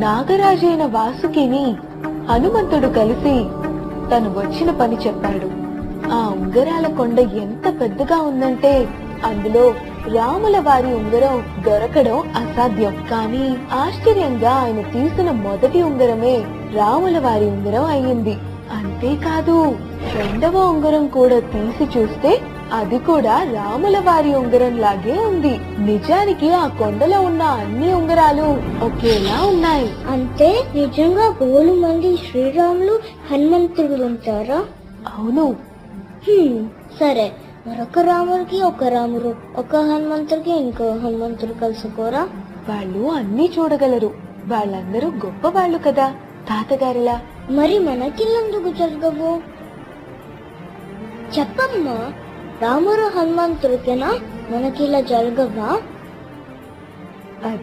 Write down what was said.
నాగరాజైన వాసుకిని హనుమంతుడు కలిసి తను వచ్చిన పని చెప్పాడు. ఆ ఉంగరాల కొండ ఎంత పెద్దగా ఉందంటే అందులో రాముల వారి ఉంగరం దొరకడం అసాధ్యం. కానీ ఆశ్చర్యంగా ఆయన తీసిన మొదటి ఉంగరమే రాముల వారి ఉంగరం అయ్యింది. అంతేకాదు, రెండవ ఉంగరం కూడా తీసి చూస్తే అది కూడా రాముల వారి ఉంగరం లాగే ఉంది. నిజానికి ఆ కొండలో ఉన్న అన్ని ఉంగరాలు ఒకేలా ఉన్నాయి. అంటే నిజంగా బోలు మంది శ్రీరాములు హనుమంతుడు ఉంటారా? అవును. సరే, మరొక రాముడికి ఒక రాముడు, ఒక హనుమంతుడికి ఇంకో హనుమంతుడు కలుసుకోరా? వాళ్ళు అన్ని చూడగలరు. వాళ్ళందరూ గొప్ప వాళ్ళు కదా తాతగారిలా. మరి మనకిల్లందుకు జరగవు? చెప్పమ్మా, రాముడు హనుమంతుడికేనా? మనకి ఇలా జరగవా? అదే